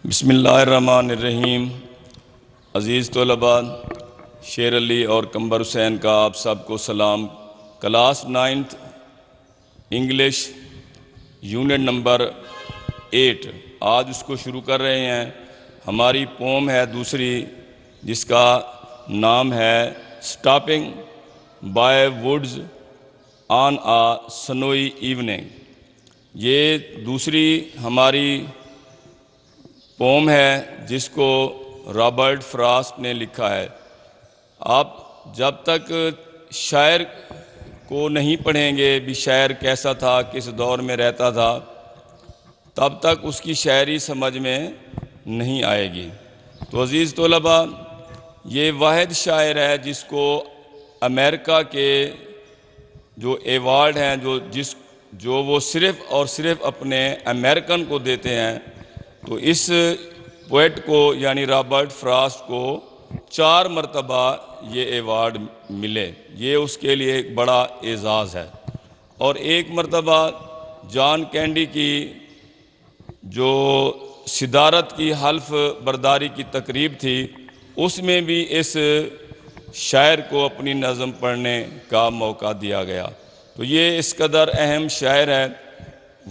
بسم اللہ الرحمن الرحیم۔ عزیز طلباء، شیر علی اور قمبر حسین کا آپ سب کو سلام۔ Class 9th English unit number 8 آج اس کو شروع کر رہے ہیں۔ ہماری پوم ہے دوسری جس کا نام ہے stopping by woods on a snowy evening. یہ دوسری ہماری پوم ہے جس کو رابرٹ فراسٹ نے لکھا ہے۔ آپ جب تک شاعر کو نہیں پڑھیں گے بھی شاعر کیسا تھا، کس دور میں رہتا تھا، تب تک اس کی شاعری سمجھ میں نہیں آئے گی۔ تو عزیز طلباء، یہ واحد شاعر ہے جس کو امریکہ کے جو ایوارڈ ہیں جو وہ صرف اور صرف اپنے امریکن کو دیتے ہیں، تو اس پوئٹ کو یعنی رابرٹ فراسٹ کو 4 مرتبہ یہ ایوارڈ ملے۔ یہ اس کے لیے ایک بڑا اعزاز ہے۔ اور ایک مرتبہ جان کینڈی کی جو صدارت کی حلف برداری کی تقریب تھی، اس میں بھی اس شاعر کو اپنی نظم پڑھنے کا موقع دیا گیا۔ تو یہ اس قدر اہم شاعر ہے۔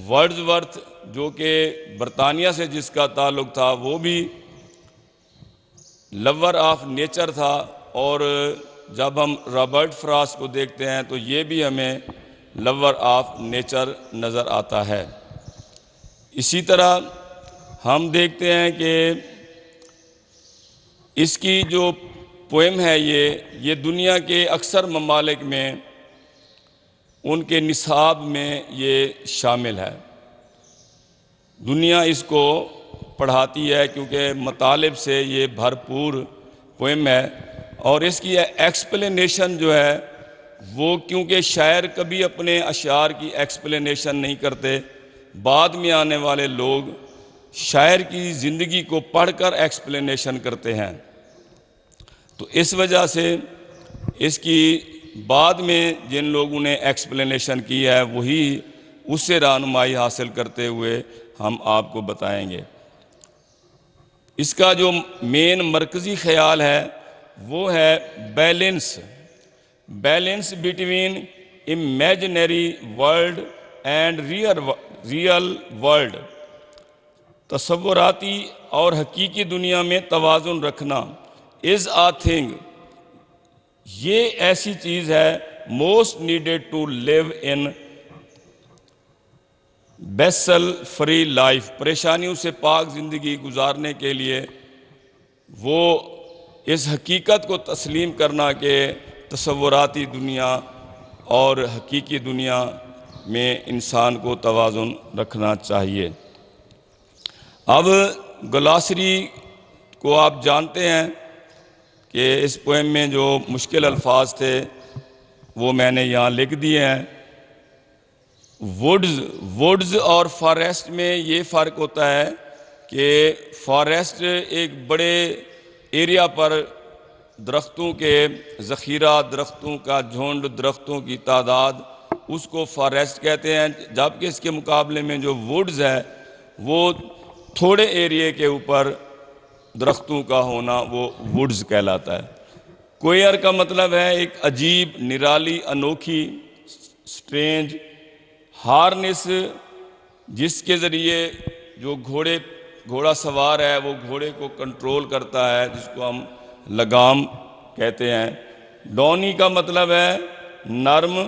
ورڈزورتھ جو کہ برطانیہ سے جس کا تعلق تھا، وہ بھی لور آف نیچر تھا، اور جب ہم رابرٹ فراسٹ کو دیکھتے ہیں تو یہ بھی ہمیں لور آف نیچر نظر آتا ہے۔ اسی طرح ہم دیکھتے ہیں کہ اس کی جو پوئم ہے یہ دنیا کے اکثر ممالک میں ان کے نصاب میں یہ شامل ہے۔ دنیا اس کو پڑھاتی ہے کیونکہ مطالب سے یہ بھرپور پوئم ہے۔ اور اس کی ایکسپلینیشن جو ہے وہ، کیونکہ شاعر کبھی اپنے اشعار کی ایکسپلینیشن نہیں کرتے، بعد میں آنے والے لوگ شاعر کی زندگی کو پڑھ کر ایکسپلینیشن کرتے ہیں، تو اس وجہ سے اس کی بعد میں جن لوگوں نے ایکسپلینیشن کی ہے وہی اس سے رہنمائی حاصل کرتے ہوئے ہم آپ کو بتائیں گے۔ اس کا جو مین مرکزی خیال ہے وہ ہے balance between imaginary world and real world. تصوراتی اور حقیقی دنیا میں توازن رکھنا از آ تھنگ، یہ ایسی چیز ہے most needed to live in hassle free life, پریشانیوں سے پاک زندگی گزارنے کے لیے وہ اس حقیقت کو تسلیم کرنا کہ تصوراتی دنیا اور حقیقی دنیا میں انسان کو توازن رکھنا چاہیے۔ اب گلاسری کو آپ جانتے ہیں کہ اس پوئم میں جو مشکل الفاظ تھے وہ میں نے یہاں لکھ دیے ہیں۔ ووڈز اور فاریسٹ میں یہ فرق ہوتا ہے کہ فاریسٹ ایک بڑے ایریا پر درختوں کے ذخیرہ، درختوں کا جھنڈ، درختوں کی تعداد، اس کو فاریسٹ کہتے ہیں، جبکہ اس کے مقابلے میں جو ووڈز ہے وہ تھوڑے ایریے کے اوپر درختوں کا ہونا وہ ووڈز کہلاتا ہے۔ کوئر کا مطلب ہے ایک عجیب، نرالی، انوکھی، سٹرینج۔ ہارنس، جس کے ذریعے جو گھوڑا سوار ہے وہ گھوڑے کو کنٹرول کرتا ہے، جس کو ہم لگام کہتے ہیں۔ ڈونی کا مطلب ہے نرم،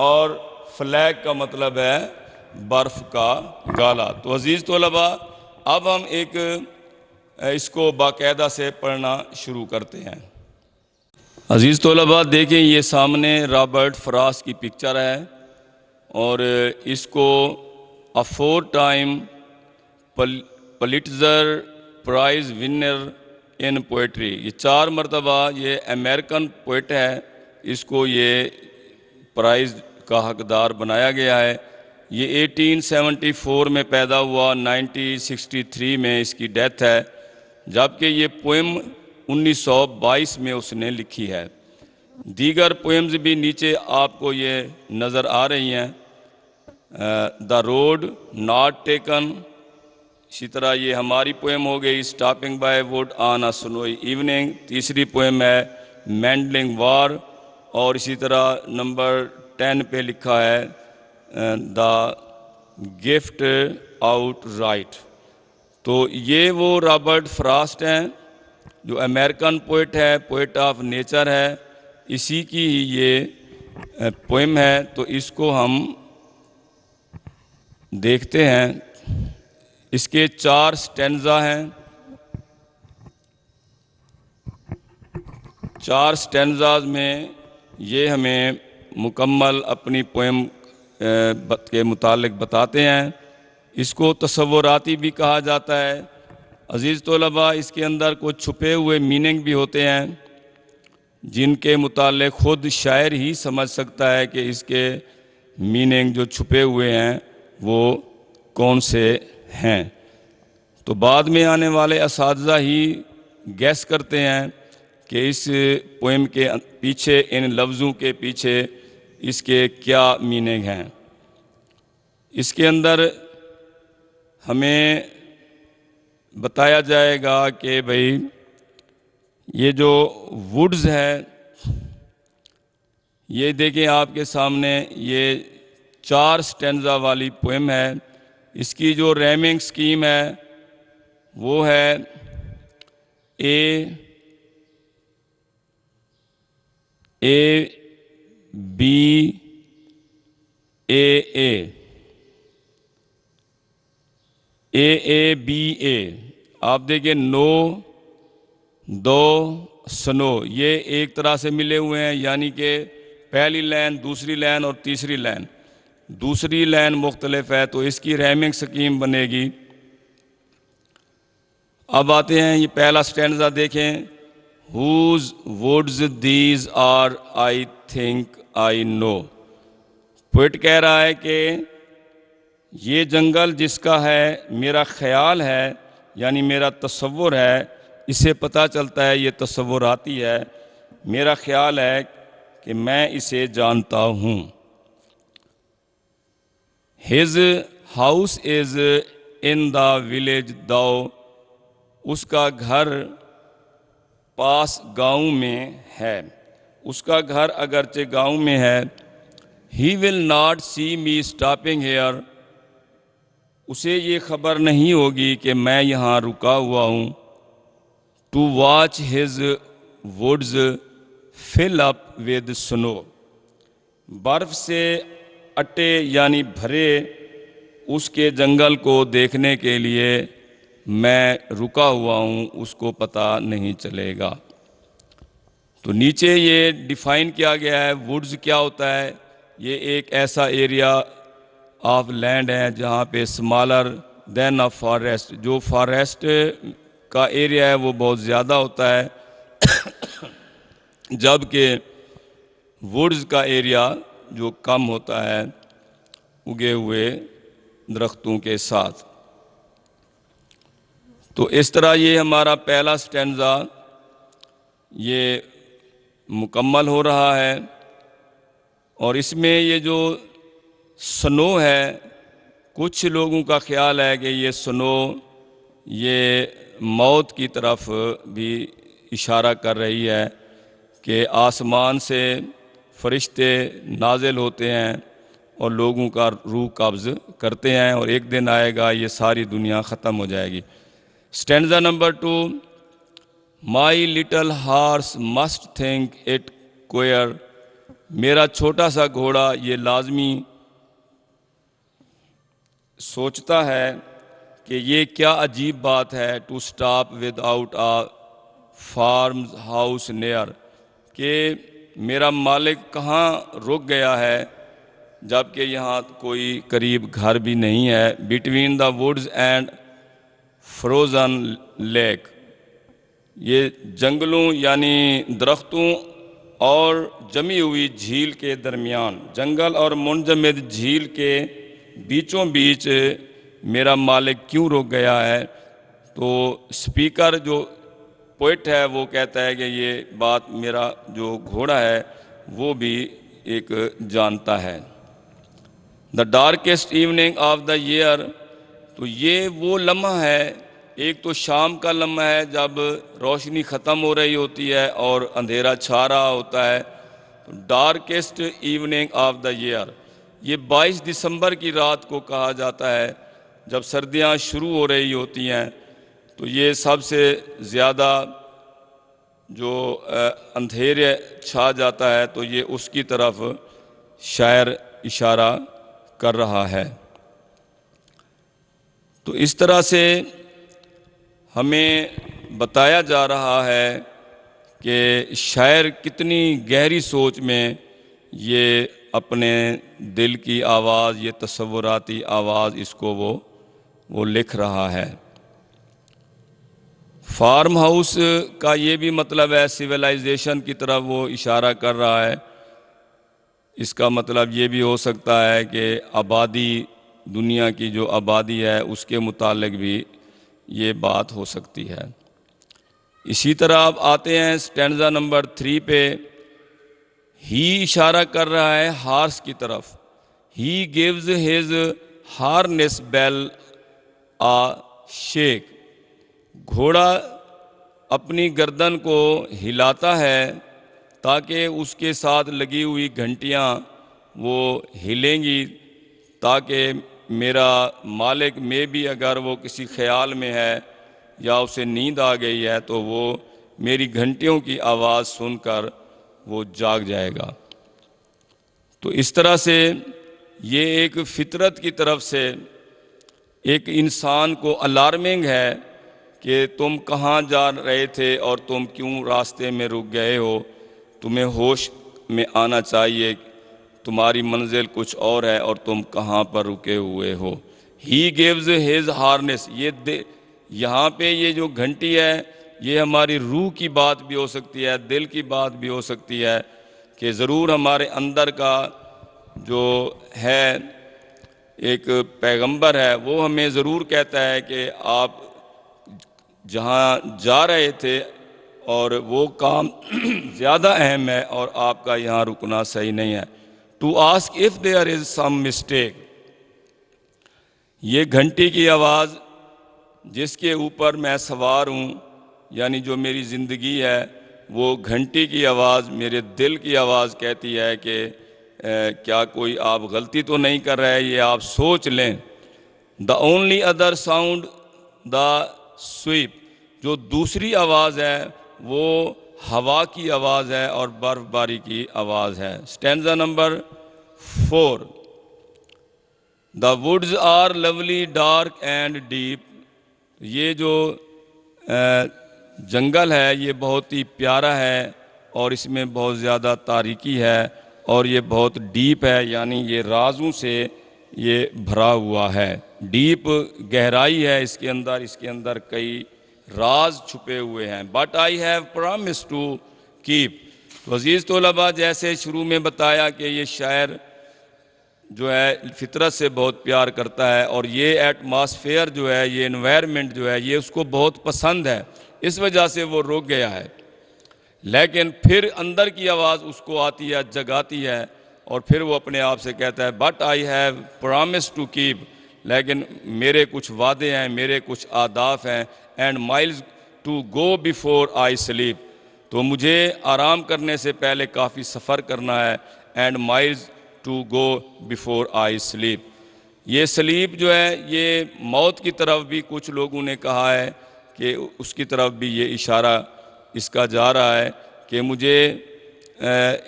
اور فلیگ کا مطلب ہے برف کا گالا۔ تو عزیز طلباء، اب ہم اس کو باقاعدہ سے پڑھنا شروع کرتے ہیں۔ عزیز طلباء، دیکھیں یہ سامنے رابرٹ فراسٹ کی پکچر ہے، اور اس کو 4 ٹائم پولیٹزر پرائز ونر ان پوئٹری، یہ 4 مرتبہ یہ امریکن پوئٹ ہے، اس کو یہ پرائز کا حقدار بنایا گیا ہے۔ یہ 1874 میں پیدا ہوا، 1963 میں اس کی ڈیتھ ہے، جبکہ یہ پوئم 1922 میں اس نے لکھی ہے۔ دیگر پوئمز بھی نیچے آپ کو یہ نظر آ رہی ہیں۔ دا روڈ ناٹ ٹیکن، اسی طرح یہ ہماری پویم ہو گئی stopping by would on a سنوئی evening. تیسری پویم ہے مینڈلنگ وار، اور اسی طرح نمبر 10 پہ لکھا ہے دا گفٹ آؤٹ رائٹ. تو یہ وہ رابرٹ فراسٹ ہیں جو امریکن پوئٹ ہے، پوئٹ آف نیچر ہے، اسی کی ہی یہ پویم ہے. تو اس کو ہم دیکھتے ہیں. اس کے 4 سٹینزا ہیں. 4 سٹینزاز میں یہ ہمیں مکمل اپنی پویم کے متعلق بتاتے ہیں. اس کو تصوراتی بھی کہا جاتا ہے. عزیز طلباء، اس کے اندر کچھ چھپے ہوئے میننگ بھی ہوتے ہیں جن کے متعلق خود شاعر ہی سمجھ سکتا ہے کہ اس کے میننگ جو چھپے ہوئے ہیں وہ کون سے ہیں. تو بعد میں آنے والے اساتذہ ہی گیس کرتے ہیں کہ اس پویم کے پیچھے، ان لفظوں کے پیچھے اس کے کیا میننگ ہیں. اس کے اندر ہمیں بتایا جائے گا کہ بھئی یہ جو ووڈز ہے، یہ دیکھیں آپ کے سامنے، یہ 4 سٹینزا والی پویم ہے. اس کی جو ریمنگ سکیم ہے وہ ہے اے بی اے بی اے. آپ دیکھیں نو، دو، سنو، یہ ایک طرح سے ملے ہوئے ہیں، یعنی کہ پہلی لائن، دوسری لائن اور تیسری لائن. دوسری لائن مختلف ہے تو اس کی ریمنگ سکیم بنے گی. اب آتے ہیں، یہ پہلا سٹینزا دیکھیں. Whose woods these are I think I know. Poet کہہ رہا ہے کہ یہ جنگل جس کا ہے میرا خیال ہے، یعنی میرا تصور ہے. اس سے پتہ چلتا ہے یہ تصوراتی ہے. میرا خیال ہے کہ میں اسے جانتا ہوں. His house is in the village though. اس کا گھر پاس گاؤں میں ہے. اس کا گھر اگرچہ گاؤں میں ہے. He will not see me stopping here. اسے یہ خبر نہیں ہوگی کہ میں یہاں رکا ہوا ہوں. To watch his woods fill up with snow. برف سے اٹے یعنی بھرے اس کے جنگل کو دیکھنے کے لیے میں رکا ہوا ہوں، اس کو پتہ نہیں چلے گا. تو نیچے یہ ڈیفائن کیا گیا ہے ووڈز کیا ہوتا ہے. یہ ایک ایسا ایریا آف لینڈ ہے جہاں پہ اسمالر دین آف فارسٹ، جو فارسٹ کا ایریا ہے وہ بہت زیادہ ہوتا ہے جبکہ ووڈز کا ایریا جو کم ہوتا ہے اگے ہوئے درختوں کے ساتھ. تو اس طرح یہ ہمارا پہلا سٹینزا یہ مکمل ہو رہا ہے. اور اس میں یہ جو سنو ہے، کچھ لوگوں کا خیال ہے کہ یہ سنو یہ موت کی طرف بھی اشارہ کر رہی ہے کہ آسمان سے فرشتے نازل ہوتے ہیں اور لوگوں کا روح قبض کرتے ہیں، اور ایک دن آئے گا یہ ساری دنیا ختم ہو جائے گی. Stanza number 2. My little horse must think it queer. میرا چھوٹا سا گھوڑا یہ لازمی سوچتا ہے کہ یہ کیا عجیب بات ہے. To stop without a farmhouse near. کہ میرا مالک کہاں رک گیا ہے جبکہ یہاں کوئی قریب گھر بھی نہیں ہے. Between the woods and frozen lake. یہ جنگلوں یعنی درختوں اور جمی ہوئی جھیل کے درمیان، جنگل اور منجمد جھیل کے بیچوں بیچ میرا مالک کیوں رک گیا ہے. تو سپیکر جو پوئٹ ہے وہ کہتا ہے کہ یہ بات میرا جو گھوڑا ہے وہ بھی ایک جانتا ہے. دا ڈارکیسٹ ایوننگ آف دا ایئر. تو یہ وہ لمحہ ہے، ایک تو شام کا لمحہ ہے جب روشنی ختم ہو رہی ہوتی ہے اور اندھیرا چھا رہا ہوتا ہے، darkest evening of the year, یہ 22 دسمبر کی رات کو کہا جاتا ہے جب سردیاں شروع ہو رہی ہوتی ہیں، تو یہ سب سے زیادہ جو اندھیرے چھا جاتا ہے، تو یہ اس کی طرف شاعر اشارہ کر رہا ہے۔ تو اس طرح سے ہمیں بتایا جا رہا ہے کہ شاعر کتنی گہری سوچ میں یہ اپنے دل کی آواز، یہ تصوراتی آواز اس کو وہ لکھ رہا ہے۔ فارم ہاؤس کا یہ بھی مطلب ہے سویلائزیشن کی طرف وہ اشارہ کر رہا ہے۔ اس کا مطلب یہ بھی ہو سکتا ہے کہ آبادی، دنیا کی جو آبادی ہے اس کے متعلق بھی یہ بات ہو سکتی ہے۔ اسی طرح آپ آتے ہیں سٹینزا نمبر 3 پہ، ہی اشارہ کر رہا ہے ہارس کی طرف۔ He gives his harness bells a shake, گھوڑا اپنی گردن کو ہلاتا ہے تاکہ اس کے ساتھ لگی ہوئی گھنٹیاں وہ ہلیں گی، تاکہ میرا مالک میں بھی اگر وہ کسی خیال میں ہے یا اسے نیند آ گئی ہے تو وہ میری گھنٹیوں کی آواز سن کر وہ جاگ جائے گا۔ تو اس طرح سے یہ ایک فطرت کی طرف سے ایک انسان کو الارمنگ ہے کہ تم کہاں جا رہے تھے اور تم کیوں راستے میں رک گئے ہو، تمہیں ہوش میں آنا چاہیے، تمہاری منزل کچھ اور ہے اور تم کہاں پر رکے ہوئے ہو۔ ہی گیوز ہیز ہارنس، یہاں پہ یہ جو گھنٹی ہے یہ ہماری روح کی بات بھی ہو سکتی ہے، دل کی بات بھی ہو سکتی ہے کہ ضرور ہمارے اندر کا جو ہے ایک پیغمبر ہے وہ ہمیں ضرور کہتا ہے کہ آپ جہاں جا رہے تھے اور وہ کام زیادہ اہم ہے اور آپ کا یہاں رکنا صحیح نہیں ہے۔ To ask if there is some mistake, یہ گھنٹی کی آواز جس کے اوپر میں سوار ہوں، یعنی جو میری زندگی ہے، وہ گھنٹی کی آواز، میرے دل کی آواز کہتی ہے کہ کیا کوئی آپ غلطی تو نہیں کر رہے، یہ آپ سوچ لیں۔ The only other sound the sweep, جو دوسری آواز ہے وہ ہوا کی آواز ہے اور برف باری کی آواز ہے۔ Stanza number 4، the woods are lovely dark and deep, یہ جو جنگل ہے یہ بہت ہی پیارا ہے اور اس میں بہت زیادہ تاریکی ہے اور یہ بہت ڈیپ ہے، یعنی یہ رازوں سے یہ بھرا ہوا ہے۔ ڈیپ گہرائی ہے اس کے اندر کئی راز چھپے ہوئے ہیں۔ But I have promise to keep, تو عزیز طلباء جیسے شروع میں بتایا کہ یہ شاعر جو ہے فطرت سے بہت پیار کرتا ہے اور یہ ایٹماسفیئر جو ہے، یہ انوائرمنٹ جو ہے یہ اس کو بہت پسند ہے، اس وجہ سے وہ رک گیا ہے۔ لیکن پھر اندر کی آواز اس کو آتی ہے، جگاتی ہے اور پھر وہ اپنے آپ سے کہتا ہے but I have promise to keep, لیکن میرے کچھ وعدے ہیں، میرے کچھ اہداف ہیں، and miles to go before I sleep, تو مجھے آرام کرنے سے پہلے کافی سفر کرنا ہے، and miles to go before I sleep. یہ سلیپ جو ہے یہ موت کی طرف بھی کچھ لوگوں نے کہا ہے کہ اس کی طرف بھی یہ اشارہ اس کا جا رہا ہے کہ مجھے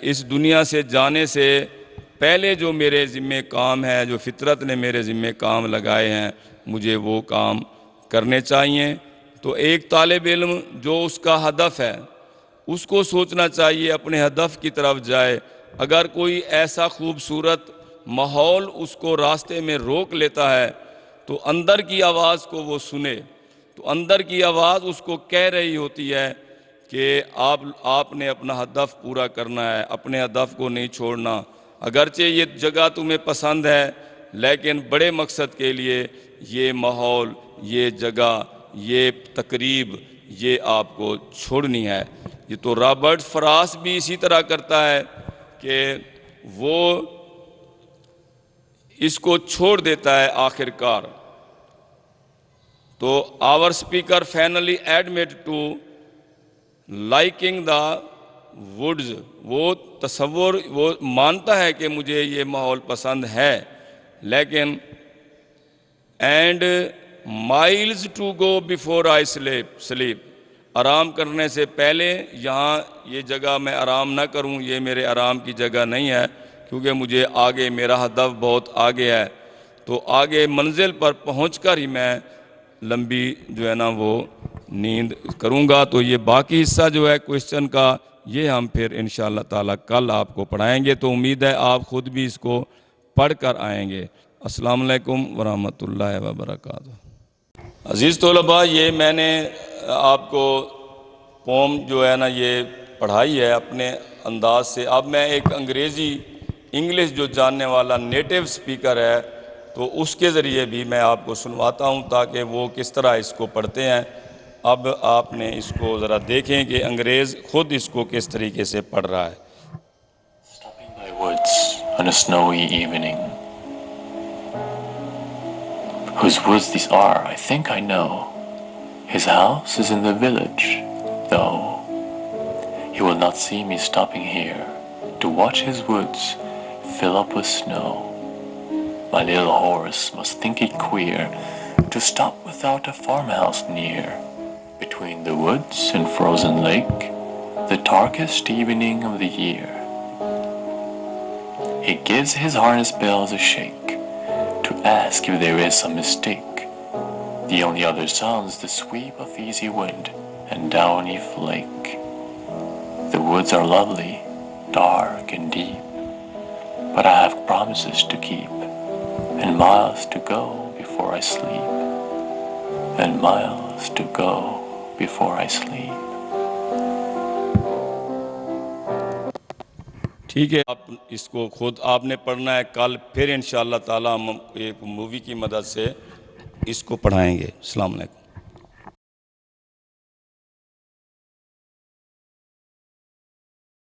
اس دنیا سے جانے سے پہلے جو میرے ذمہ کام ہے، جو فطرت نے میرے ذمہ کام لگائے ہیں، مجھے وہ کام کرنے چاہیے۔ تو ایک طالب علم جو اس کا ہدف ہے اس کو سوچنا چاہیے، اپنے ہدف کی طرف جائے۔ اگر کوئی ایسا خوبصورت ماحول اس کو راستے میں روک لیتا ہے تو اندر کی آواز کو وہ سنے، تو اندر کی آواز اس کو کہہ رہی ہوتی ہے کہ آپ نے اپنا ہدف پورا کرنا ہے، اپنے ہدف کو نہیں چھوڑنا، اگرچہ یہ جگہ تمہیں پسند ہے لیکن بڑے مقصد کے لیے یہ ماحول، یہ جگہ، یہ تقریب یہ آپ کو چھوڑنی ہے۔ یہ تو رابرٹ فراست بھی اسی طرح کرتا ہے کہ وہ اس کو چھوڑ دیتا ہے آخر کار۔ تو our speaker finally admit to liking the woods. وہ تصور وہ مانتا ہے کہ مجھے یہ ماحول پسند ہے، لیکن and miles to go before I sleep. آرام کرنے سے پہلے یہاں یہ جگہ میں آرام نہ کروں، یہ میرے آرام کی جگہ نہیں ہے، کیونکہ مجھے آگے میرا ہدف بہت آگے ہے، تو آگے منزل پر پہنچ کر ہی میں لمبی جو ہے نا وہ نیند کروں گا۔ تو یہ باقی حصہ جو ہے کوئسچن کا، یہ ہم پھر انشاءاللہ تعالیٰ کل آپ کو پڑھائیں گے، تو امید ہے آپ خود بھی اس کو پڑھ کر آئیں گے۔ السلام علیکم ورحمۃ اللہ وبرکاتہ۔ عزیز طلباء، یہ میں نے آپ کو پوم جو ہے نا یہ پڑھائی ہے اپنے انداز سے۔ اب میں ایک انگلش جو جاننے والا نیٹیو سپیکر ہے، تو اس کے ذریعے بھی میں آپ کو سنواتا ہوں تاکہ وہ کس طرح اس کو پڑھتے ہیں۔ اب آپ نے اس کو ذرا دیکھیں کہ انگریز خود اس کو کس طریقے سے پڑھ رہا ہے۔ Stopping by woods on a snowy evening. Whose woods these are, I think I know. His house is in the village, though. He will not see me stopping here to watch his woods fill up with snow. My little horse must think it queer to stop without a farmhouse near. Between the woods and frozen lake, the darkest evening of the year. He gives his harness bells a shake to ask if there is some mistake. The only other sound's the sweep of easy wind and downy flake. The woods are lovely, dark and deep, but I have promises to keep, and miles to go before I sleep, and miles to go before I sleep. ٹھیک ہے، آپ اس کو خود آپ نے پڑھنا ہے۔ کل پھر انشاءاللہ تعالیٰ ہم ایک مووی کی مدد سے اس کو پڑھائیں گے۔ السلام علیکم۔